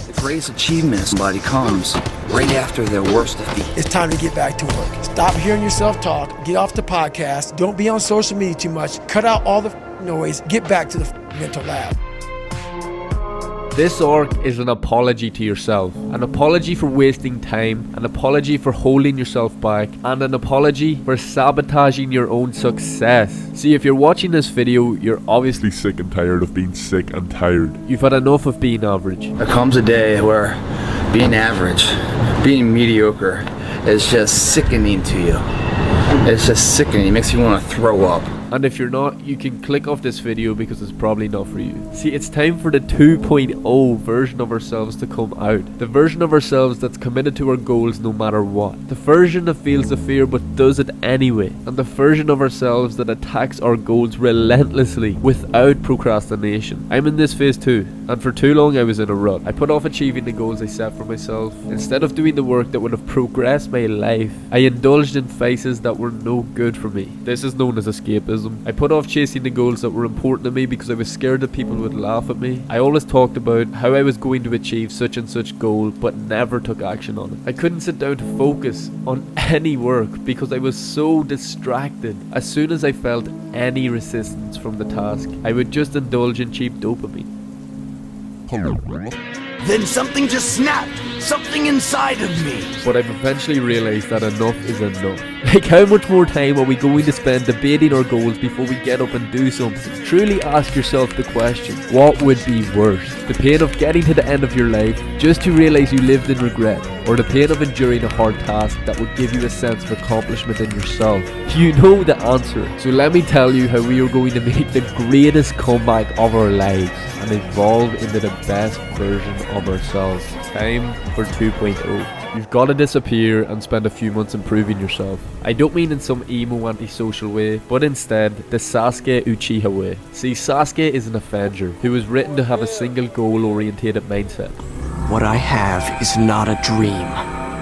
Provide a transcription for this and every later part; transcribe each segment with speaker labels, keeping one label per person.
Speaker 1: The greatest achievement of somebody comes right after their worst defeat.
Speaker 2: It's time to get back to work. Stop hearing yourself talk. Get off the podcast. Don't be on social media too much. Cut out all the noise. Get back to the mental lab.
Speaker 3: This arc is an apology to yourself, an apology for wasting time, an apology for holding yourself back, and an apology for sabotaging your own success. See, if you're watching this video, you're obviously sick and tired of being sick and tired. You've had enough of being average.
Speaker 1: There comes a day where being average, being mediocre is just sickening to you. It's just sickening. It makes you want to throw up.
Speaker 3: And if you're not, you can click off this video because it's probably not for you. See, it's time for the 2.0 version of ourselves to come out. The version of ourselves that's committed to our goals no matter what. The version that feels the fear but does it anyway. And the version of ourselves that attacks our goals relentlessly without procrastination. I'm in this phase too. And for too long I was in a rut. I put off achieving the goals I set for myself. Instead of doing the work that would have progressed my life, I indulged in vices that were no good for me. This is known as escapism. I put off chasing the goals that were important to me because I was scared that people would laugh at me. I always talked about how I was going to achieve such and such goal but never took action on it. I couldn't sit down to focus on any work because I was so distracted. As soon as I felt any resistance from the task, I would just indulge in cheap dopamine.
Speaker 4: Then something just snapped. Something inside of me.
Speaker 3: But I've eventually realised that enough is enough. Like, how much more time are we going to spend debating our goals before we get up and do something? Truly ask yourself the question, what would be worse? The pain of getting to the end of your life just to realise you lived in regret, or the pain of enduring a hard task that would give you a sense of accomplishment in yourself? You know the answer, so let me tell you how we are going to make the greatest comeback of our lives and evolve into the best version of ourselves. Time for 2.0. You've got to disappear and spend a few months improving yourself. I don't mean in some emo antisocial way, but instead the Sasuke Uchiha way. See, Sasuke is an Avenger who was written to have a single goal-orientated mindset.
Speaker 4: What I have is not a dream,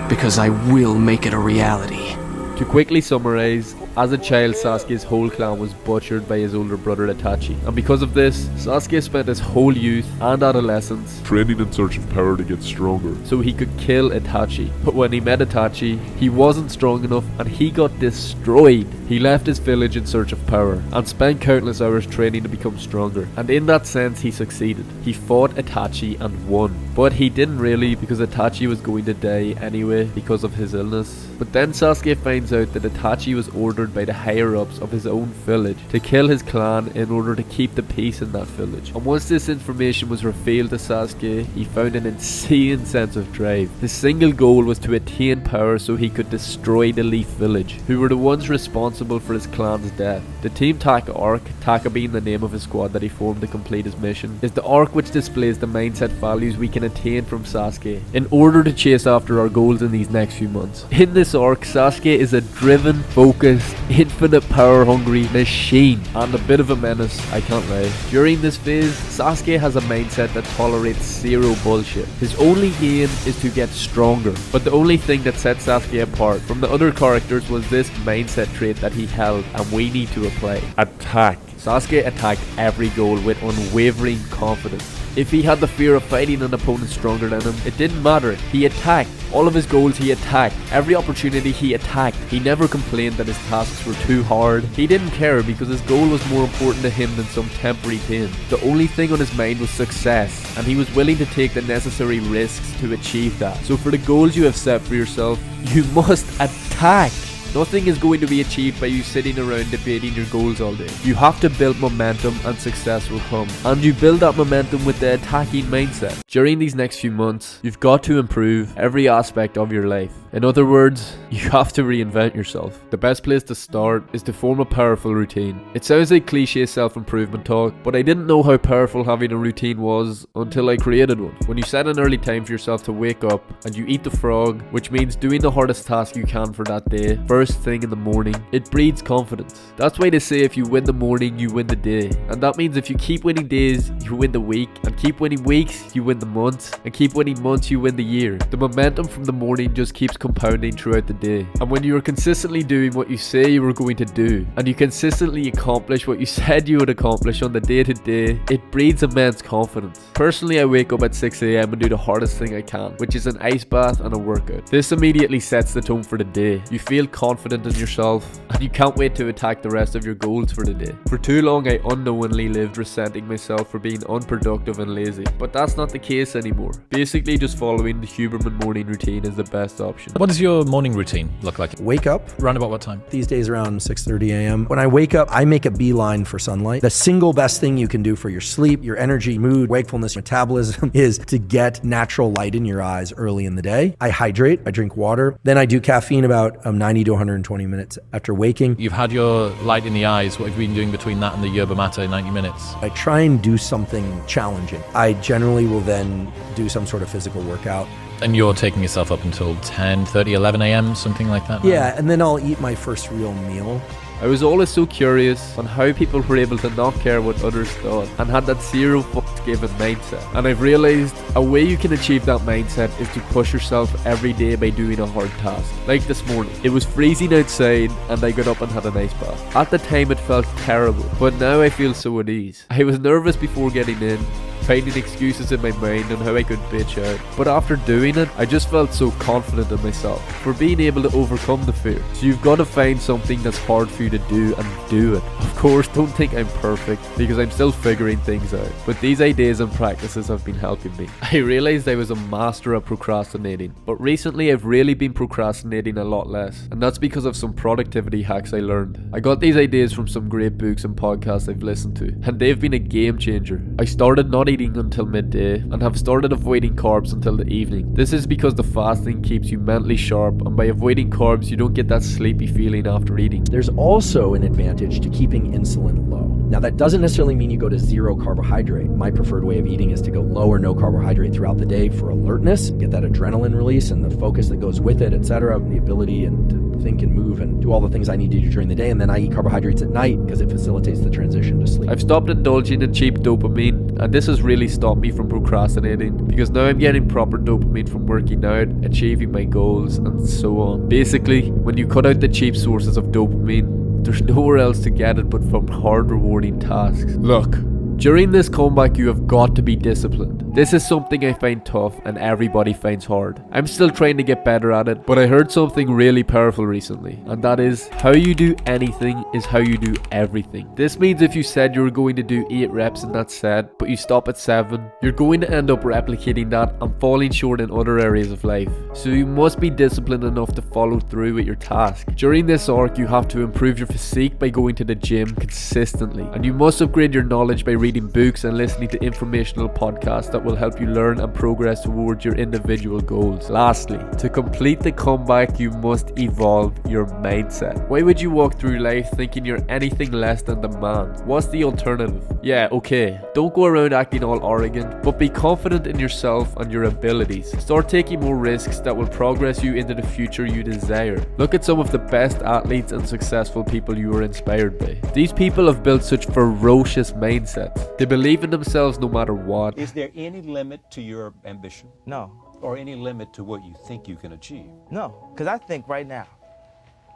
Speaker 4: because I will make it a reality.
Speaker 3: To quickly summarise, as a child Sasuke's whole clan was butchered by his older brother Itachi, and because of this, Sasuke spent his whole youth and adolescence training in search of power to get stronger, so he could kill Itachi. But when he met Itachi, he wasn't strong enough and he got destroyed. He left his village in search of power and spent countless hours training to become stronger, and in that sense he succeeded. He fought Itachi and won, but he didn't really, because Itachi was going to die anyway because of his illness. But then Sasuke finds out that Itachi was ordered by the higher-ups of his own village to kill his clan in order to keep the peace in that village. And once this information was revealed to Sasuke, he found an insane sense of drive. His single goal was to attain power so he could destroy the Leaf village, who were the ones responsible for his clan's death. The Team Taka arc, Taka being the name of his squad that he formed to complete his mission, is the arc which displays the mindset values we can attain from Sasuke in order to chase after our goals in these next few months. In this arc, Sasuke is a driven, focused, infinite power hungry machine and a bit of a menace, I can't lie. During this phase, Sasuke has a mindset that tolerates zero bullshit. His only aim is to get stronger, but the only thing that sets Sasuke apart from the other characters was this mindset trait that he held, and we need to apply. Attack. Sasuke attacked every goal with unwavering confidence. If he had the fear of fighting an opponent stronger than him, it didn't matter. He attacked. All of his goals he attacked. Every opportunity he attacked. He never complained that his tasks were too hard. He didn't care because his goal was more important to him than some temporary pain. The only thing on his mind was success, and he was willing to take the necessary risks to achieve that. So for the goals you have set for yourself, you must attack. Nothing is going to be achieved by you sitting around debating your goals all day. You have to build momentum and success will come. And you build that momentum with the attacking mindset. During these next few months, you've got to improve every aspect of your life. In other words, you have to reinvent yourself. The best place to start is to form a powerful routine. It sounds like cliche self-improvement talk, but I didn't know how powerful having a routine was until I created one. When you set an early time for yourself to wake up and you eat the frog, which means doing the hardest task you can for that day, first first thing in the morning, it breeds confidence. That's why they say if you win the morning, you win the day. And that means if you keep winning days, you win the week, and keep winning weeks, you win the months, and keep winning months, you win the year. The momentum from the morning just keeps compounding throughout the day. And when you are consistently doing what you say you were going to do, and you consistently accomplish what you said you would accomplish on the day to day, it breeds immense confidence. Personally, I wake up at 6 a.m. and do the hardest thing I can, which is an ice bath and a workout. This immediately sets the tone for the day. You feel confident in yourself, and you can't wait to attack the rest of your goals for the day. For too long, I unknowingly lived resenting myself for being unproductive and lazy, but that's not the case anymore. Basically, just following the Huberman morning routine is the best option.
Speaker 5: What does your morning routine look like?
Speaker 6: Wake up.
Speaker 5: Round about what time?
Speaker 6: These days around 6:30 a.m. When I wake up, I make a beeline for sunlight. The single best thing you can do for your sleep, your energy, mood, wakefulness, metabolism is to get natural light in your eyes early in the day. I hydrate, I drink water, then I do caffeine about 90 to 120 minutes after waking.
Speaker 5: You've had your light in the eyes. What have you been doing between that and the yerba mate 90 minutes?
Speaker 6: I try and do something challenging. I generally will then do some sort of physical workout.
Speaker 5: And you're taking yourself up until 10:30, 11 a.m., something like that?
Speaker 6: Yeah, and then I'll eat my first real meal.
Speaker 3: I was always so curious on how people were able to not care what others thought and had that zero fucks given mindset. And I've realized a way you can achieve that mindset is to push yourself every day by doing a hard task. Like this morning, it was freezing outside and I got up and had an ice bath. At the time it felt terrible, but now I feel so at ease. I was nervous before getting in, finding excuses in my mind on how I could bitch out. But after doing it, I just felt so confident in myself for being able to overcome the fear. So you've got to find something that's hard for you to do and do it. Of course, don't think I'm perfect because I'm still figuring things out. But these ideas and practices have been helping me. I realized I was a master at procrastinating, but recently I've really been procrastinating a lot less. And that's because of some productivity hacks I learned. I got these ideas from some great books and podcasts I've listened to, and they've been a game changer. I started not eating until midday and have started avoiding carbs until the evening. This is because the fasting keeps you mentally sharp, and by avoiding carbs you don't get that sleepy feeling after eating.
Speaker 6: There's also an advantage to keeping insulin low. Now that doesn't necessarily mean you go to zero carbohydrate. My preferred way of eating is to go low or no carbohydrate throughout the day for alertness, get that adrenaline release and the focus that goes with it, etc., the ability and to think and move and do all the things I need to do during the day, and then I eat carbohydrates at night because it facilitates the transition to sleep.
Speaker 3: I've stopped indulging in cheap dopamine, and this has really stopped me from procrastinating because now I'm getting proper dopamine from working out, achieving my goals, and so on. Basically, when you cut out the cheap sources of dopamine, there's nowhere else to get it but from hard rewarding tasks. Look, during this comeback you have got to be disciplined. This is something I find tough and everybody finds hard. I'm still trying to get better at it, but I heard something really powerful recently, and that is how you do anything is how you do everything. This means if you said you were going to do 8 reps in that set, but you stop at 7, you're going to end up replicating that and falling short in other areas of life. So you must be disciplined enough to follow through with your task. During this arc, you have to improve your physique by going to the gym consistently, and you must upgrade your knowledge by reading books and listening to informational podcasts that will help you learn and progress towards your individual goals. Lastly, to complete the comeback, you must evolve your mindset. Why would you walk through life thinking you're anything less than the man? What's the alternative? Yeah, okay, don't go around acting all arrogant, but be confident in yourself and your abilities. Start taking more risks that will progress you into the future you desire. Look at some of the best athletes and successful people you are inspired by. These people have built such ferocious mindsets. They believe in themselves no matter what.
Speaker 7: Is there any limit to your ambition?
Speaker 8: No.
Speaker 7: Or any limit to what you think you can achieve?
Speaker 8: No, because I think right now,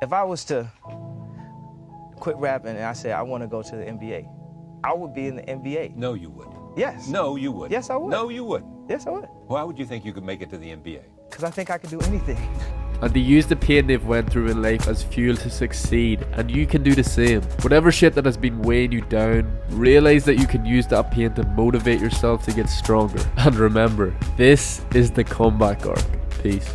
Speaker 8: if I was to quit rapping and I said I want to go to the NBA, I would be in the NBA.
Speaker 7: No, you wouldn't.
Speaker 8: Yes.
Speaker 7: No, you wouldn't.
Speaker 8: Yes, I would.
Speaker 7: No, you wouldn't.
Speaker 8: Yes, I would.
Speaker 7: Why would you think you could make it to the NBA?
Speaker 8: Because I think I can do anything.
Speaker 3: And they use the pain they've went through in life as fuel to succeed, and you can do the same. Whatever shit that has been weighing you down, realize that you can use that pain to motivate yourself to get stronger. And remember, this is the comeback arc. Peace.